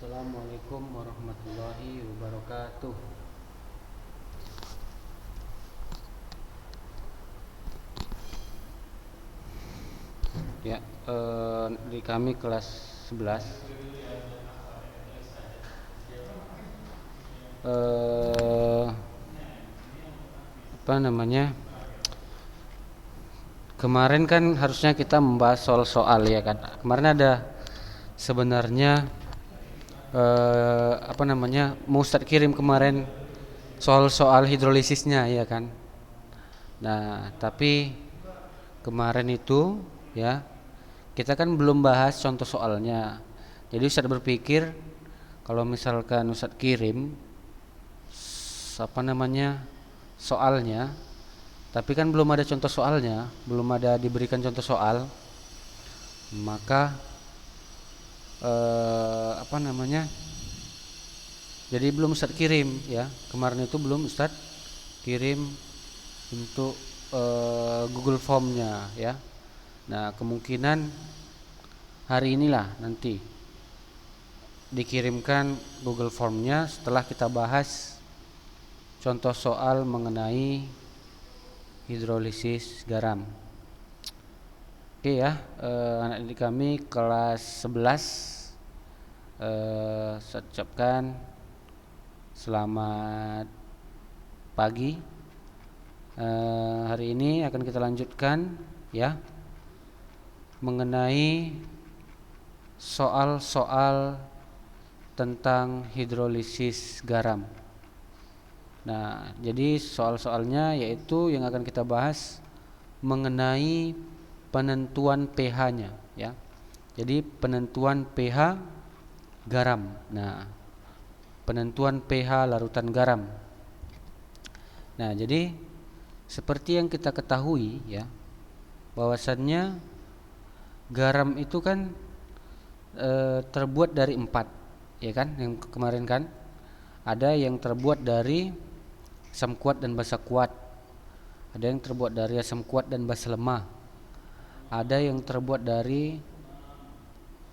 Assalamualaikum warahmatullahi wabarakatuh. Ya, di kami kelas 11. Eh, apa namanya? Kemarin kan harusnya kita membahas soal-soal ya kan. Kemarin ada sebenarnya apa namanya? Mau Ustadz kirim kemarin soal-soal hidrolisisnya ya kan. Nah, tapi kemarin itu ya kita kan belum bahas contoh soalnya. Jadi Ustadz berpikir kalau misalkan Ustadz kirim apa namanya soalnya, tapi kan belum ada contoh soalnya, belum ada diberikan contoh soal, maka apa namanya, jadi belum Ustadz kirim ya. Kemarin itu belum Ustadz kirim untuk Google Formnya ya. Nah kemungkinan hari inilah nanti dikirimkan Google Formnya setelah kita bahas contoh soal mengenai hidrolisis garam. Oke ya, anak didik kami kelas 11, saya ucapkan selamat pagi. Hari ini akan kita lanjutkan ya mengenai soal-soal tentang hidrolisis garam. Nah, jadi soal-soalnya yaitu yang akan kita bahas mengenai penentuan pH-nya ya. Jadi penentuan pH garam. Nah, penentuan pH larutan garam. Nah, jadi seperti yang kita ketahui ya, bahwasannya garam itu kan terbuat dari 4 ya kan, yang kemarin kan ada yang terbuat dari asam kuat dan basa kuat, ada yang terbuat dari asam kuat dan basa lemah, ada yang terbuat dari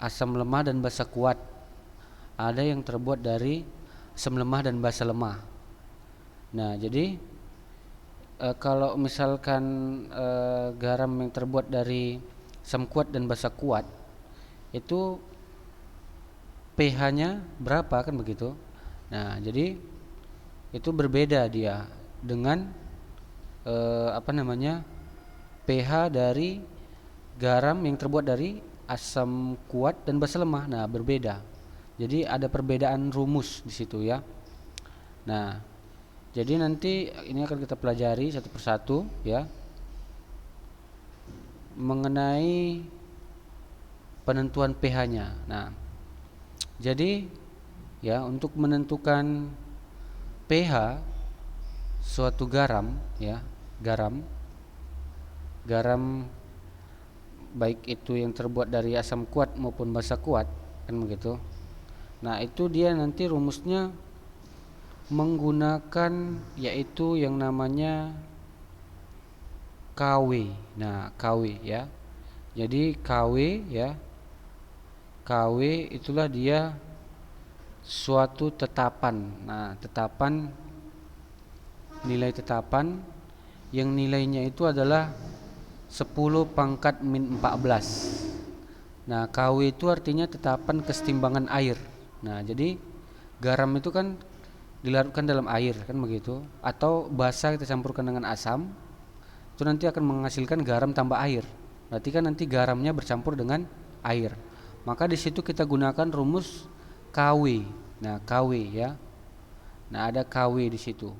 asam lemah dan basa kuat, ada yang terbuat dari asam lemah dan basa lemah. Nah, jadi kalau misalkan garam yang terbuat dari asam kuat dan basa kuat itu pH-nya berapa kan begitu. Nah, jadi itu berbeda dia dengan apa namanya pH dari garam yang terbuat dari asam kuat dan basa lemah. Nah, berbeda. Jadi ada perbedaan rumus di situ ya. Nah, jadi nanti ini akan kita pelajari satu persatu ya mengenai penentuan pH-nya. Nah, jadi ya untuk menentukan pH suatu garam ya, garam baik itu yang terbuat dari asam kuat maupun basa kuat kan begitu. Nah, itu dia nanti rumusnya menggunakan yaitu yang namanya KW. Nah, KW ya. Jadi KW ya. KW itulah dia suatu tetapan. Nah, nilai tetapan yang nilainya itu adalah 10 pangkat min 14. Nah, KW itu artinya tetapan kesetimbangan air. Nah, jadi garam itu kan dilarutkan dalam air kan begitu, atau basa kita campurkan dengan asam, itu nanti akan menghasilkan garam tambah air. Berarti kan nanti garamnya bercampur dengan air. Maka di situ kita gunakan rumus KW. Nah, KW ya. Nah, ada KW di situ.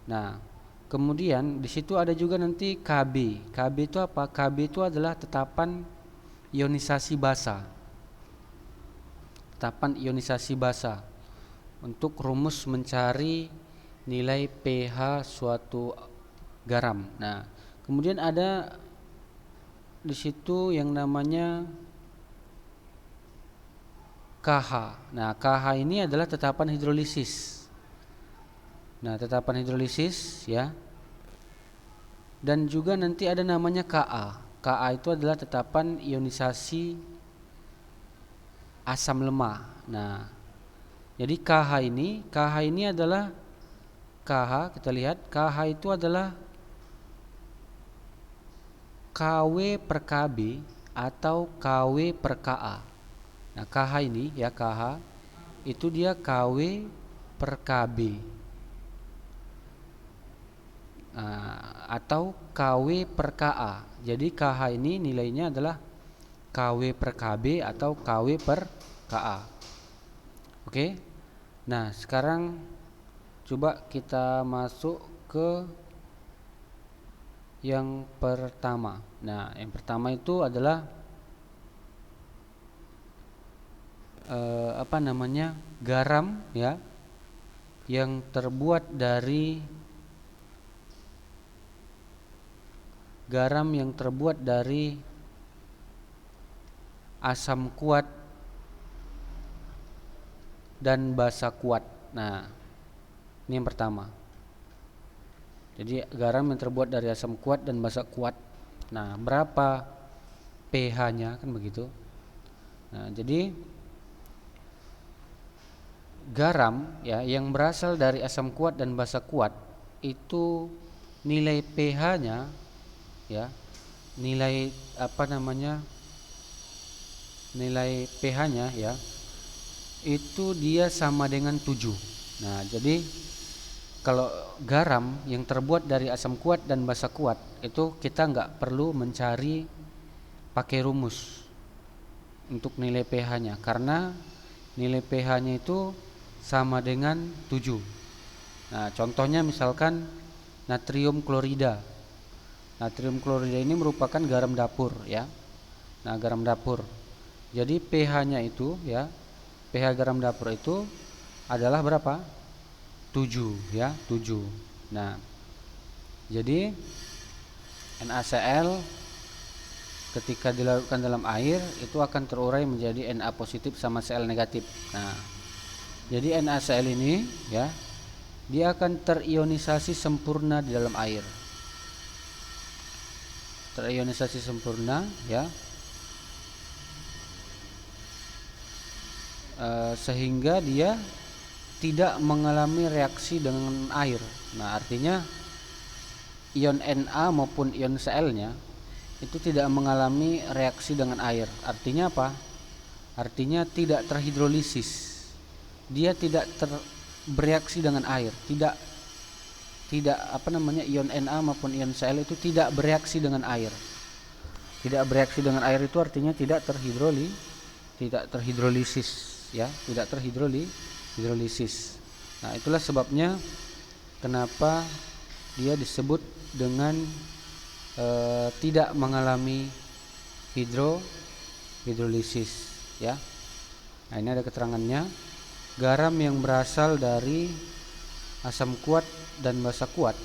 Nah, kemudian di situ ada juga nanti KB. KB itu apa? KB itu adalah tetapan ionisasi basa. Tetapan ionisasi basa untuk rumus mencari nilai pH suatu garam. Nah, kemudian ada di situ yang namanya KH. Nah, KH ini adalah tetapan hidrolisis. Nah, tetapan hidrolisis ya. Dan juga nanti ada namanya Ka. Ka itu adalah tetapan ionisasi asam lemah. Nah, jadi KH ini adalah KH, kita lihat KH itu adalah KW per KB atau KW per KA. Nah, KH ini ya, KH itu dia KW per KB. Atau KW per KA. Jadi KH ini nilainya adalah KW per KB atau KW per KA. Oke. Nah, sekarang coba kita masuk ke yang pertama. Nah, yang pertama itu adalah garam ya, yang terbuat dari asam kuat dan basa kuat. Nah, ini yang pertama. Jadi garam yang terbuat dari asam kuat dan basa kuat. Nah, berapa pH-nya, kan begitu. Nah, jadi garam ya yang berasal dari asam kuat dan basa kuat itu nilai pH-nya ya, nilai pH-nya ya, itu dia sama dengan 7. Nah, jadi kalau garam yang terbuat dari asam kuat dan basa kuat itu kita nggak perlu mencari pakai rumus untuk nilai pH-nya, karena nilai pH-nya itu sama dengan 7. Nah, contohnya misalkan natrium klorida. Natrium klorida ini merupakan garam dapur ya. Nah, garam dapur. Jadi pH-nya itu ya, pH garam dapur itu adalah berapa? 7 ya, 7. Nah, jadi NaCl ketika dilarutkan dalam air itu akan terurai menjadi Na positif sama Cl negatif. Nah, jadi NaCl ini ya, dia akan terionisasi sempurna di dalam air. Terionisasi sempurna ya, sehingga dia tidak mengalami reaksi dengan air. Nah, artinya ion Na maupun ion Cl-nya itu tidak mengalami reaksi dengan air. Artinya apa? Artinya tidak terhidrolisis. Dia tidak bereaksi dengan air. Tidak ion Na maupun ion Cl itu tidak bereaksi dengan air. Tidak bereaksi dengan air itu artinya tidak terhidrolisis ya, tidak hidrolisis. Nah, itulah sebabnya kenapa dia disebut dengan tidak mengalami hidrolisis ya. Nah, ini ada keterangannya. Garam yang berasal dari asam kuat dan basa kuat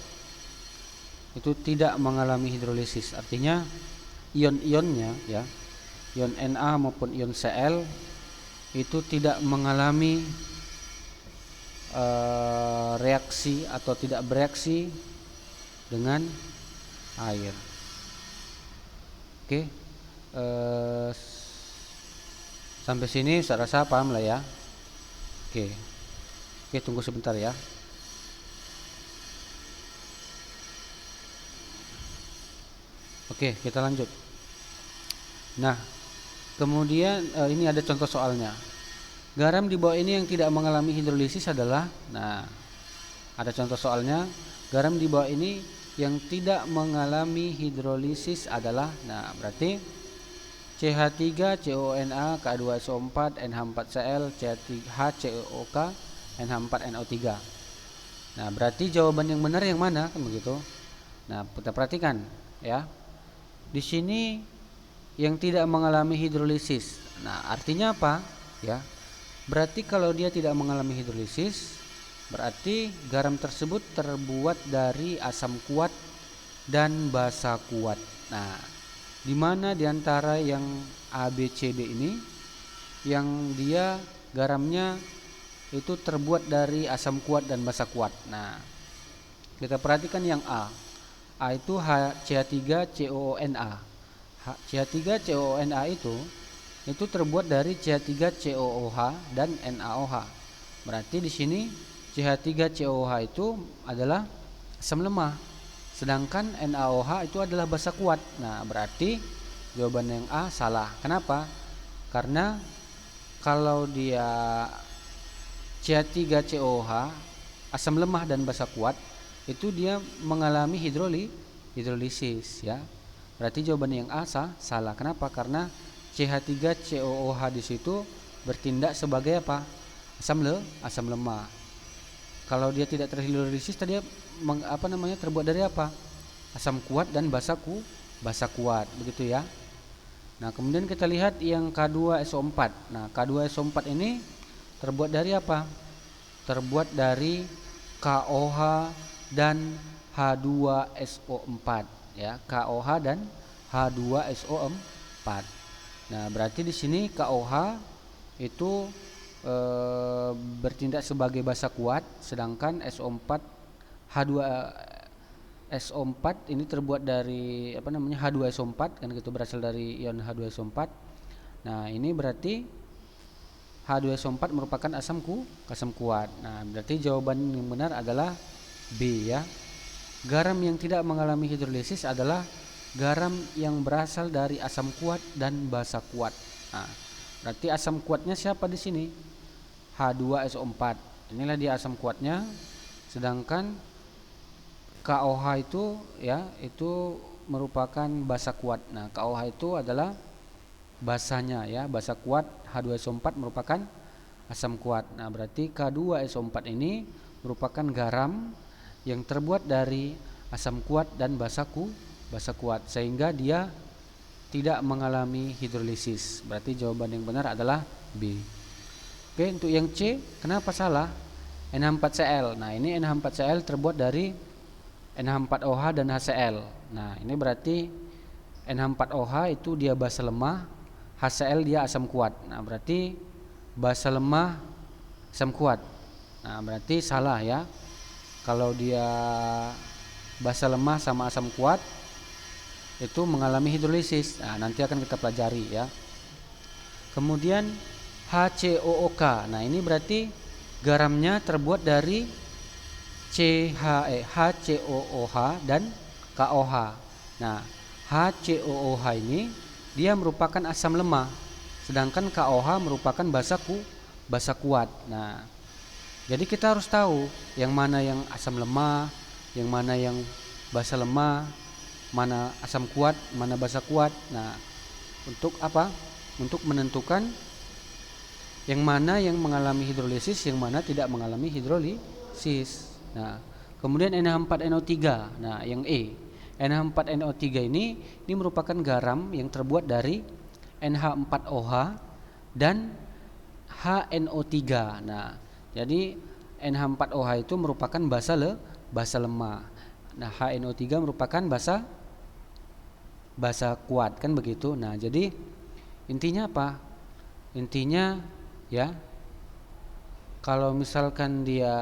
itu tidak mengalami hidrolisis. Artinya ion-ionnya ya, ion Na maupun ion Cl itu tidak mengalami reaksi atau tidak bereaksi dengan air. Oke, sampai sini saya rasa paham lah ya. Oke, tunggu sebentar ya. Oke, kita lanjut. Nah, kemudian ini ada contoh soalnya. Garam di bawah ini yang tidak mengalami hidrolisis adalah, nah, ada contoh soalnya. Garam di bawah ini yang tidak mengalami hidrolisis adalah, nah, berarti CH3 CONA K2SO4 NH4Cl CH3HCOK NH4NO3. Nah, berarti jawaban yang benar yang mana, kan begitu. Nah, kita perhatikan ya. Di sini yang tidak mengalami hidrolisis. Nah, artinya apa? Ya. Berarti kalau dia tidak mengalami hidrolisis, berarti garam tersebut terbuat dari asam kuat dan basa kuat. Nah, di mana di antara yang A, B, C, D ini yang dia garamnya itu terbuat dari asam kuat dan basa kuat. Nah, kita perhatikan yang A. A itu CH3COONA. CH3COONA itu itu terbuat dari CH3COOH dan NaOH. Berarti di sini CH3COOH itu adalah asam lemah, sedangkan NaOH itu adalah basa kuat. Nah, berarti jawaban yang A salah. Kenapa? Karena kalau dia CH3COOH asam lemah dan basa kuat, itu dia mengalami hidrolisis ya. Berarti jawaban yang A salah. Kenapa? Karena CH3COOH di situ bertindak sebagai apa? Asam lemah. Kalau dia tidak terhidrolisis tadi terbuat dari apa? Asam kuat dan basa kuat, begitu ya. Nah, kemudian kita lihat yang K2SO4. Nah, K2SO4 ini terbuat dari apa? Terbuat dari KOH dan H2SO4 ya, KOH dan H2SO4. Nah, berarti di sini KOH itu bertindak sebagai basa kuat, sedangkan SO4 H2SO4 ini terbuat dari H2SO4 kan gitu, berasal dari ion H2SO4. Nah, ini berarti H2SO4 merupakan asam kuat. Nah, berarti jawaban yang benar adalah B ya. Garam yang tidak mengalami hidrolisis adalah garam yang berasal dari asam kuat dan basa kuat. Nah, berarti asam kuatnya siapa di sini? H2SO4. Inilah dia asam kuatnya. Sedangkan KOH itu ya, itu merupakan basa kuat. Nah, KOH itu adalah basanya ya, basa kuat. H2SO4 merupakan asam kuat. Nah, berarti K2SO4 ini merupakan garam yang terbuat dari asam kuat dan basa kuat, sehingga dia tidak mengalami hidrolisis. Berarti jawaban yang benar adalah B. Oke, untuk yang C, kenapa salah? NH4Cl. Nah, ini NH4Cl terbuat dari NH4OH dan HCl. Nah, ini berarti NH4OH itu dia basa lemah, HCl dia asam kuat. Nah, berarti basa lemah asam kuat. Nah, berarti salah ya. Kalau dia basa lemah sama asam kuat itu mengalami hidrolisis. Nah, nanti akan kita pelajari ya. Kemudian HCOOK. Nah, ini berarti garamnya terbuat dari HCOOH dan KOH. Nah, HCOOH ini dia merupakan asam lemah, sedangkan KOH merupakan basa kuat. Nah, jadi kita harus tahu yang mana yang asam lemah, yang mana yang basa lemah, mana asam kuat, mana basa kuat. Nah, untuk apa? Untuk menentukan yang mana yang mengalami hidrolisis, yang mana tidak mengalami hidrolisis. Nah, kemudian NH4NO3. Nah, yang E. NH4NO3 ini merupakan garam yang terbuat dari NH4OH dan HNO3. Nah, jadi NH4OH itu merupakan basa lemah. Nah, HNO3 merupakan basa kuat, kan begitu. Nah, jadi intinya apa? Intinya ya, kalau misalkan dia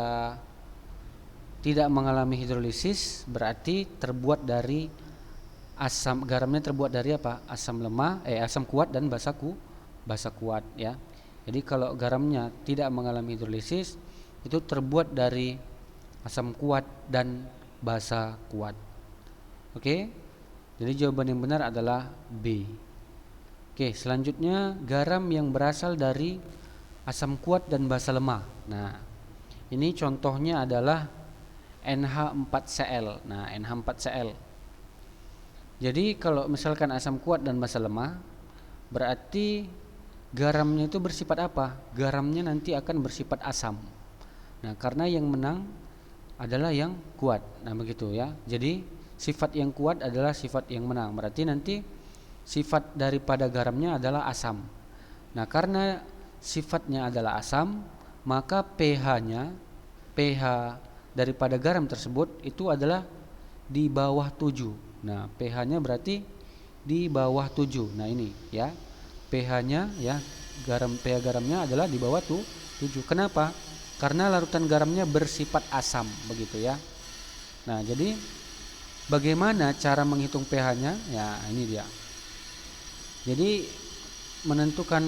tidak mengalami hidrolisis, berarti terbuat dari garamnya terbuat dari apa? Asam kuat dan basa kuat ya. Jadi kalau garamnya tidak mengalami hidrolisis, itu terbuat dari asam kuat dan basa kuat. Oke? Jadi jawaban yang benar adalah B. Oke, selanjutnya garam yang berasal dari asam kuat dan basa lemah. Nah, ini contohnya adalah NH4Cl. Nah, NH4Cl. Jadi kalau misalkan asam kuat dan basa lemah, berarti garamnya itu bersifat apa? Garamnya nanti akan bersifat asam. Nah, karena yang menang adalah yang kuat. Nah, begitu ya. Jadi sifat yang kuat adalah sifat yang menang. Berarti nanti sifat daripada garamnya adalah asam. Nah, karena sifatnya adalah asam, maka pH daripada garam tersebut itu adalah di bawah 7. Nah, pH-nya berarti di bawah 7. Nah, ini ya. pH-nya ya, pH garamnya adalah di bawah 7. Kenapa? Karena larutan garamnya bersifat asam, begitu ya. Nah, jadi bagaimana cara menghitung pH-nya? Ya, ini dia. Jadi menentukan,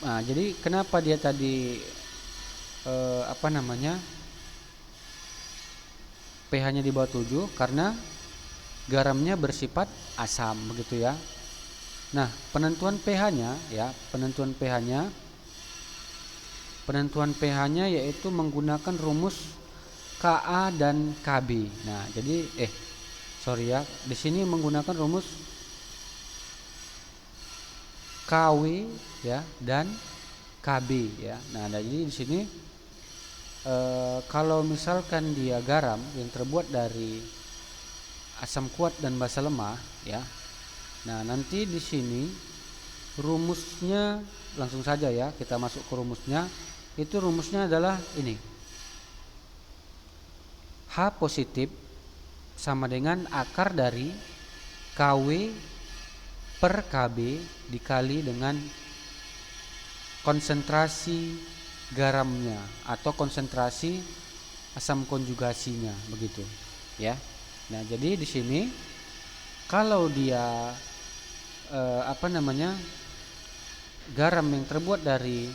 nah jadi kenapa dia tadi apa namanya, pH-nya di bawah 7, karena garamnya bersifat asam begitu ya. Nah, penentuan pH-nya ya, penentuan pH-nya yaitu menggunakan rumus Ka dan Kb. Nah, jadi sorry ya, di sini menggunakan rumus Kw ya dan Kb ya. Nah, jadi di sini kalau misalkan dia garam yang terbuat dari asam kuat dan basa lemah ya. Nah, nanti di sini rumusnya langsung saja ya, kita masuk ke rumusnya. Itu rumusnya adalah ini. H positif sama dengan akar dari Kw per Kb dikali dengan konsentrasi garamnya atau konsentrasi asam konjugasinya begitu ya. Nah, jadi di sini kalau dia garam yang terbuat dari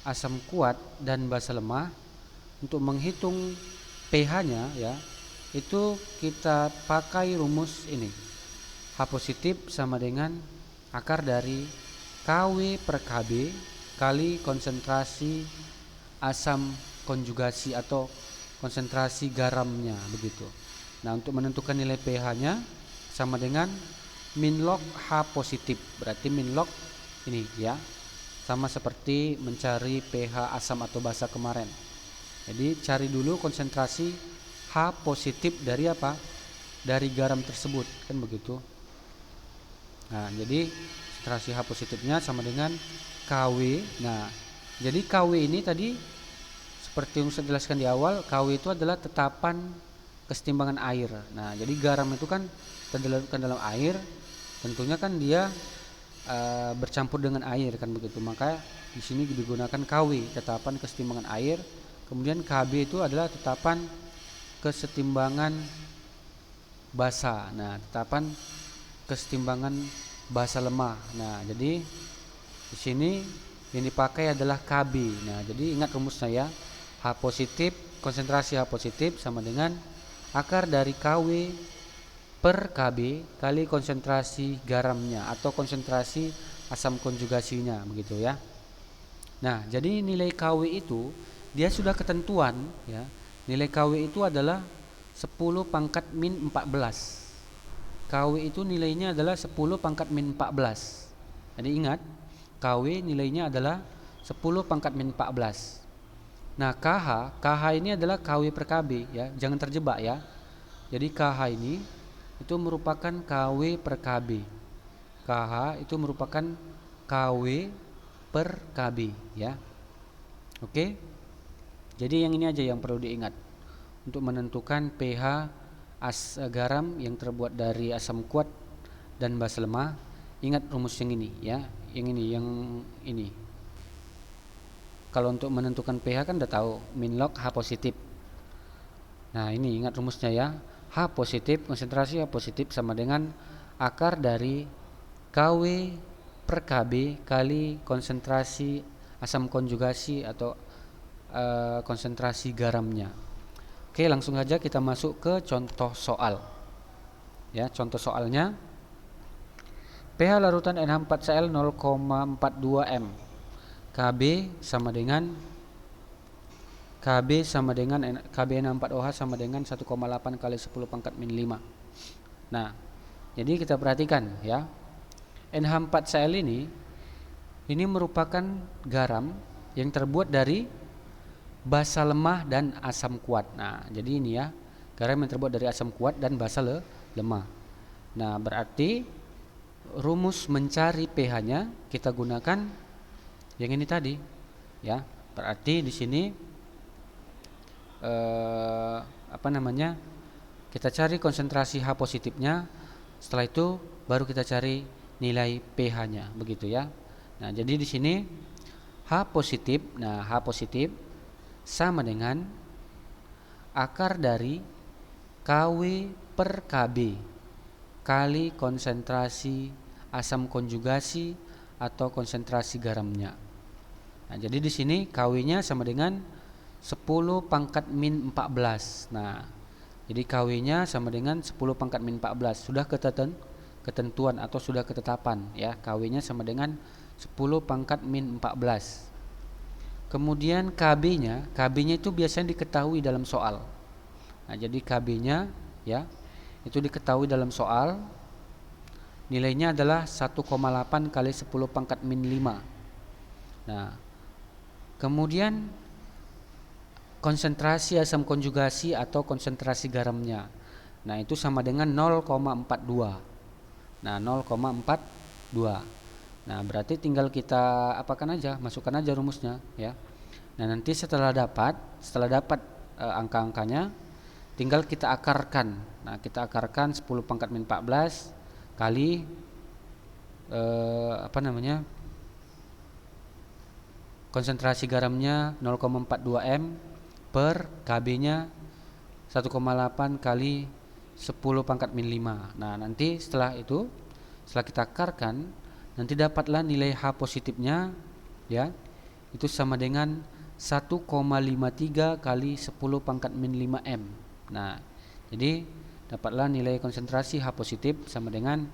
asam kuat dan basa lemah, untuk menghitung pH-nya ya, itu kita pakai rumus ini. H positif sama dengan akar dari Kw per Kb kali konsentrasi asam konjugasi atau konsentrasi garamnya begitu. Nah, untuk menentukan nilai pH-nya sama dengan min log H positif. Berarti min log ini ya, sama seperti mencari pH asam atau basa kemarin. Jadi cari dulu konsentrasi H positif dari apa? Dari garam tersebut, kan begitu. Nah, jadi konsentrasi H positifnya sama dengan Kw. Nah, jadi Kw ini tadi seperti yang saya jelaskan di awal, Kw itu adalah tetapan kesetimbangan air. Nah, jadi garam itu kan terdalam dalam air, tentunya kan dia bercampur dengan air kan begitu. Maka di sini digunakan Kw, tetapan kesetimbangan air. Kemudian Kb itu adalah tetapan kesetimbangan basa. Nah, tetapan kesetimbangan basa lemah. Nah, jadi di sini yang dipakai adalah Kb. Nah, jadi ingat rumusnya ya. H positif, konsentrasi H positif sama dengan akar dari Kw per Kb kali konsentrasi garamnya atau konsentrasi asam konjugasinya begitu ya. Nah, jadi nilai Kw itu dia sudah ketentuan ya. Nilai Kw itu adalah 10 pangkat min 14. Kw itu nilainya adalah 10 pangkat min 14. Jadi ingat, Kw nilainya adalah 10 pangkat min 14. Nah, KH ini adalah Kw per Kb ya, jangan terjebak ya. Jadi KH ini itu merupakan Kw per Kb. KH itu merupakan Kw per Kb ya. Oke. Jadi yang ini aja yang perlu diingat untuk menentukan pH garam yang terbuat dari asam kuat dan basa lemah. Ingat rumus yang ini ya, yang ini. Kalau untuk menentukan pH kan udah tahu, min log H positif. Nah, ini ingat rumusnya ya. H positif, konsentrasi H positif sama dengan akar dari Kw per Kb kali konsentrasi asam konjugasi atau konsentrasi garamnya. Oke, langsung aja kita masuk ke contoh soal. Ya, contoh soalnya pH larutan NH4Cl 0,42 m. Kb sama dengan KbN4OH sama dengan 1,8 kali 10 pangkat min 5. Nah, jadi kita perhatikan ya. NH4Cl ini merupakan garam yang terbuat dari basa lemah dan asam kuat. Nah, jadi ini ya, garam yang terbuat dari asam kuat dan basa lemah. Nah, berarti rumus mencari pH-nya kita gunakan yang ini tadi, ya. Berarti di sini kita cari konsentrasi H positifnya. Setelah itu baru kita cari nilai pH-nya, begitu ya. Nah, jadi di sini H positif. Nah, H positif sama dengan akar dari Kw per Kb kali konsentrasi asam konjugasi atau konsentrasi garamnya. Nah, jadi di sini KW-nya sama dengan 10 pangkat min 14. Nah, jadi KW-nya sama dengan 10 pangkat min 14. Sudah ketentuan atau sudah ketetapan ya. KW-nya sama dengan 10 pangkat min 14. Kemudian KB-nya itu biasanya diketahui dalam soal. Nah, jadi KB-nya ya, itu diketahui dalam soal. Nilainya adalah 1,8 kali 10 pangkat min 5. Nah, kemudian konsentrasi asam konjugasi atau konsentrasi garamnya. Nah, itu sama dengan 0,42. Nah, 0,42. Nah, berarti tinggal kita apakan aja, masukkan aja rumusnya ya. Nah, nanti setelah dapat angka-angkanya, tinggal kita akarkan. Nah, kita akarkan 10 pangkat min 14 kali konsentrasi garamnya 0,42 m per KB-nya 1,8 kali 10 pangkat min 5. Nah, nanti setelah kita akarkan, nanti dapatlah nilai H positifnya ya. Itu sama dengan 1,53 kali 10 pangkat min 5 m. Nah, jadi dapatlah nilai konsentrasi H positif sama dengan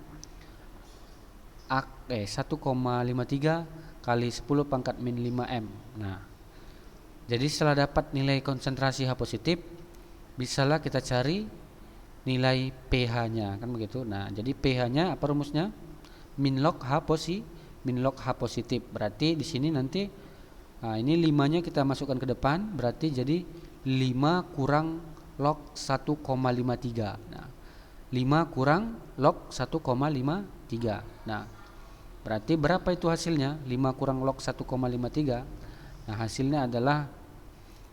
1,53 kali 10 pangkat min 5 m. Nah, jadi setelah dapat nilai konsentrasi H positif, bisalah kita cari nilai pH-nya, kan begitu. Nah, jadi pH-nya apa rumusnya? Min log H positif. Berarti di sini nanti ini 5-nya kita masukkan ke depan, berarti jadi 5 kurang log 1,53. Nah, 5 kurang log 1,53. Nah, berarti berapa itu hasilnya? 5 kurang log 1,53. Nah, hasilnya adalah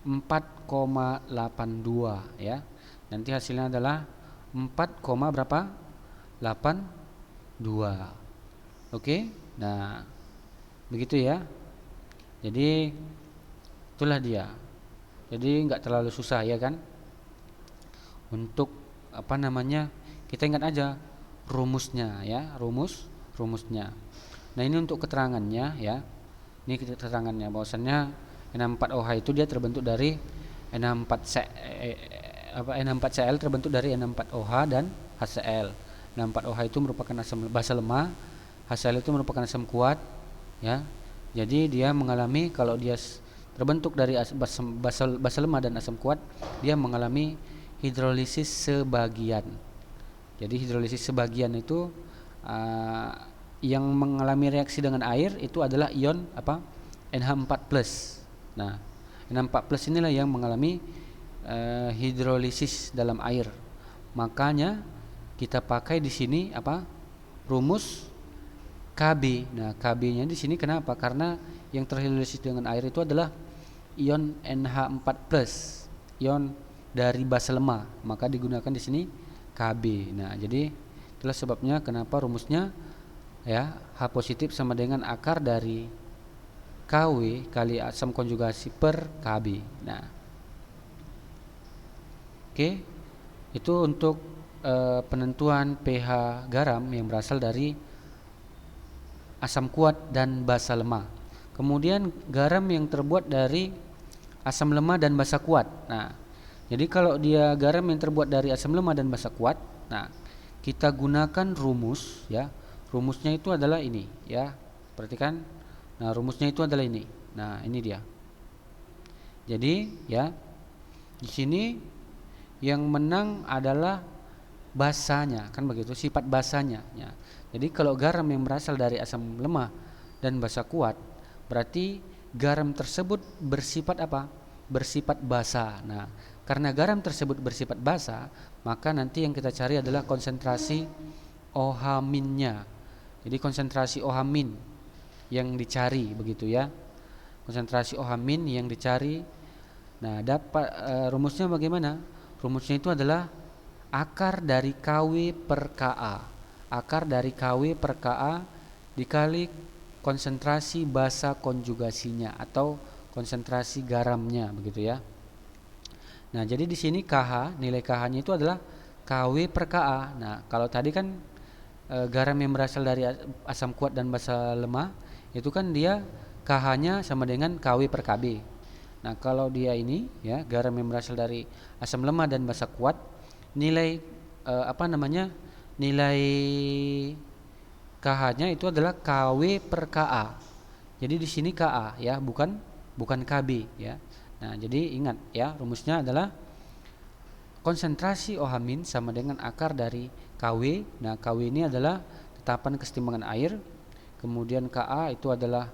4,82 ya. Nanti hasilnya adalah 4, berapa? 82. Oke. Nah, begitu ya. Jadi itulah dia. Jadi nggak terlalu susah ya kan? Untuk kita ingat aja rumusnya ya, rumusnya. Nah, ini untuk keterangannya ya. Ini keterangannya bahwasannya N4OH itu dia terbentuk dari N4Cl terbentuk dari N4OH dan HCl. N4OH itu merupakan asam basa lemah, HCl itu merupakan asam kuat ya. Jadi dia mengalami, kalau dia terbentuk dari basa lemah dan asam kuat, dia mengalami hidrolisis sebagian. Jadi hidrolisis sebagian itu yang mengalami reaksi dengan air itu adalah ion NH4+. Nah, NH4+ inilah yang mengalami hidrolisis dalam air. Makanya kita pakai di sini rumus KB. Nah, KB-nya di sini kenapa? Karena yang terhidrolisis dengan air itu adalah ion NH4+, ion dari basa lemah, maka digunakan di sini KB. Nah, jadi itulah sebabnya kenapa rumusnya ya, H positif sama dengan akar dari KW kali asam konjugasi per KB. Nah, oke. Itu untuk penentuan pH garam yang berasal dari asam kuat dan basa lemah. Kemudian garam yang terbuat dari asam lemah dan basa kuat. Nah, jadi kalau dia garam yang terbuat dari asam lemah dan basa kuat, nah kita gunakan rumus ya. Rumusnya itu adalah ini ya. Perhatikan. Nah, rumusnya itu adalah ini. Nah, ini dia. Jadi ya, di sini yang menang adalah basanya, kan begitu, sifat basanya ya. Jadi kalau garam yang berasal dari asam lemah dan basa kuat, berarti garam tersebut bersifat apa? Bersifat basa. Nah, karena garam tersebut bersifat basa, maka nanti yang kita cari adalah konsentrasi OH-nya. Jadi konsentrasi OH- yang dicari begitu ya. Konsentrasi OH- yang dicari. Nah, dapat rumusnya bagaimana? Rumusnya itu adalah akar dari KW per Ka. Akar dari KW per Ka dikali konsentrasi basa konjugasinya atau konsentrasi garamnya begitu ya. Nah, jadi di sini KH, nilai KH-nya itu adalah KW per Ka. Nah, kalau tadi kan garam yang berasal dari asam kuat dan basa lemah itu kan dia KH-nya sama dengan KW per KB. Nah, kalau dia ini ya garam yang berasal dari asam lemah dan basa kuat, nilai nilai KH-nya itu adalah KW per KA. Jadi di sini KA ya, bukan KB ya. Nah, jadi ingat ya, rumusnya adalah konsentrasi OH- sama dengan akar dari KW. Nah, KW ini adalah tetapan kesetimbangan air. Kemudian KA itu adalah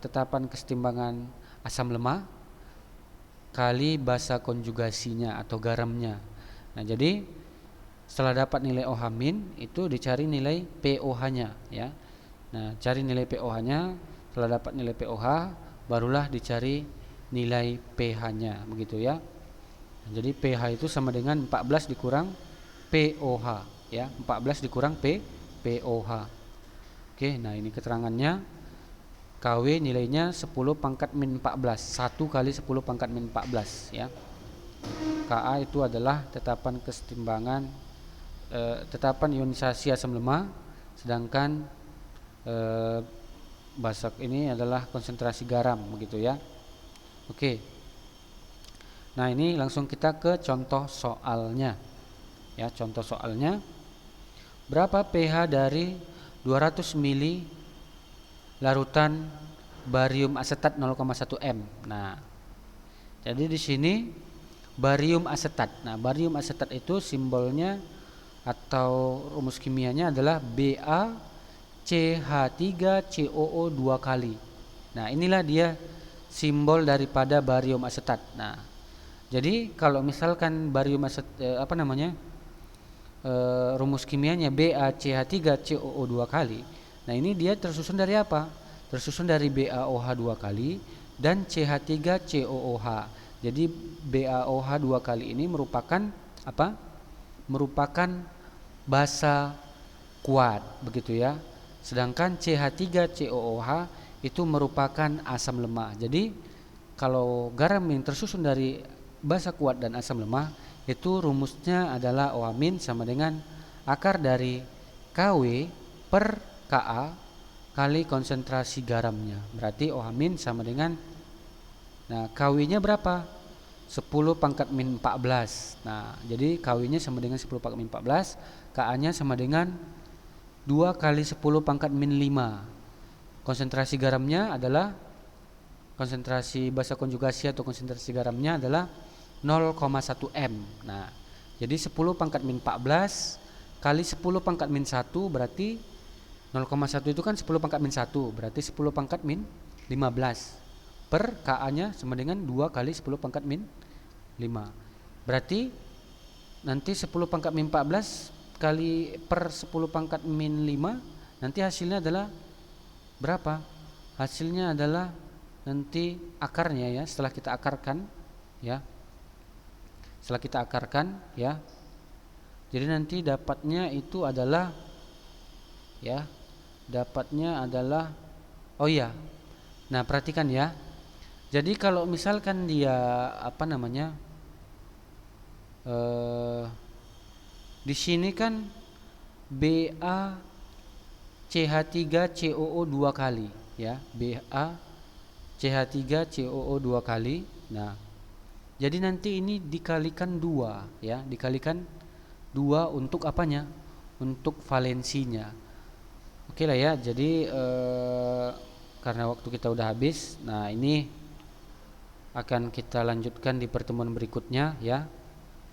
tetapan kesetimbangan asam lemah kali basa konjugasinya atau garamnya. Nah, jadi setelah dapat nilai OH- itu dicari nilai POH-nya ya. Nah, cari nilai POH-nya, setelah dapat nilai POH barulah dicari nilai pH-nya begitu ya. Jadi pH itu sama dengan 14 dikurang POH ya, 14 dikurang POH. Oke, nah ini keterangannya. KW nilainya 10 pangkat min 14, 1 kali 10 pangkat min 14 ya. Ka itu adalah tetapan kesetimbangan tetapan ionisasi asam lemah, sedangkan basak ini adalah konsentrasi garam begitu ya. Oke. Nah, ini langsung kita ke contoh soalnya. Ya, contoh soalnya. Berapa pH dari 200 mili larutan barium asetat 0,1 m. Nah, jadi di sini barium asetat. Nah, barium asetat itu simbolnya atau rumus kimianya adalah BaCH3COO 2 kali. Nah, inilah dia simbol daripada barium asetat. Nah, jadi kalau misalkan barium asetat rumus kimianya BaCH3COO 2 kali. Nah, ini dia tersusun dari apa? Tersusun dari BaOH 2 kali dan CH3COOH. Jadi BaOH 2 kali ini merupakan apa? Merupakan basa kuat begitu ya. Sedangkan CH3COOH itu merupakan asam lemah. Jadi kalau garam yang tersusun dari basa kuat dan asam lemah itu rumusnya adalah OH- sama dengan akar dari KW per Ka kali konsentrasi garamnya. Berarti OH- sama dengan, nah KW-nya berapa? 10 pangkat min 14. Nah, jadi KW-nya sama dengan 10 pangkat min 14, Ka-nya sama dengan 2 kali 10 pangkat min 5. Konsentrasi garamnya adalah, konsentrasi basa konjugasi atau konsentrasi garamnya adalah 0,1 m. Nah, jadi 10 pangkat min 14 kali 10 pangkat min 1 berarti 0,1 itu kan 10 pangkat min 1, berarti 10 pangkat min 15 per Ka-nya sama dengan 2 kali 10 pangkat min 5. Berarti nanti 10 pangkat min 14 kali per 10 pangkat min 5 nanti hasilnya adalah berapa? Hasilnya adalah nanti akarnya ya, setelah kita akarkan ya. Setelah kita akarkan ya. Jadi nanti dapatnya itu adalah ya, dapatnya adalah, oh iya. Nah, perhatikan ya. Jadi kalau misalkan dia di sini kan BaCH3COO 2 kali ya, BaCH3COO 2 kali. Nah, jadi nanti ini dikalikan 2 ya, dikalikan 2 untuk apanya? Untuk valensinya. Oke lah ya, jadi karena waktu kita udah habis. Nah, ini akan kita lanjutkan di pertemuan berikutnya ya,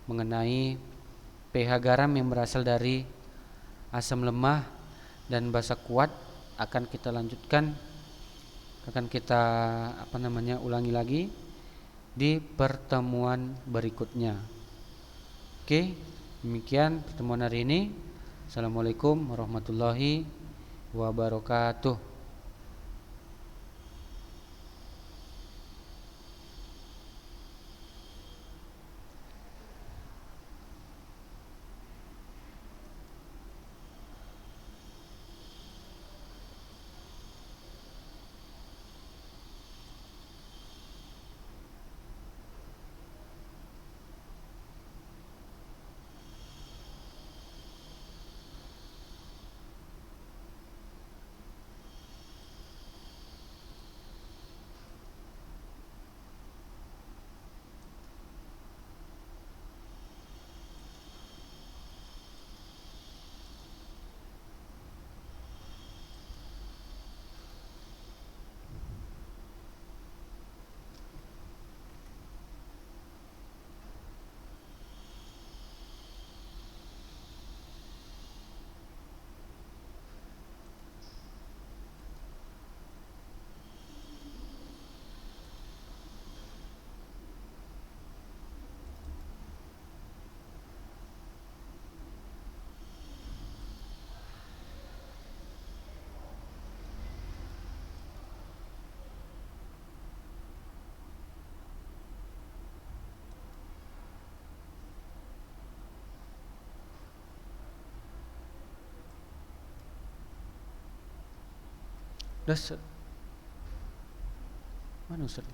mengenai pH garam yang berasal dari asam lemah dan basa kuat. Akan kita lanjutkan, akan kita ulangi lagi di pertemuan berikutnya. Oke, demikian pertemuan hari ini. Assalamualaikum warahmatullahi wabarakatuh. Das mana Ustaz?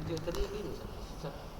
Tadi ini Ustaz.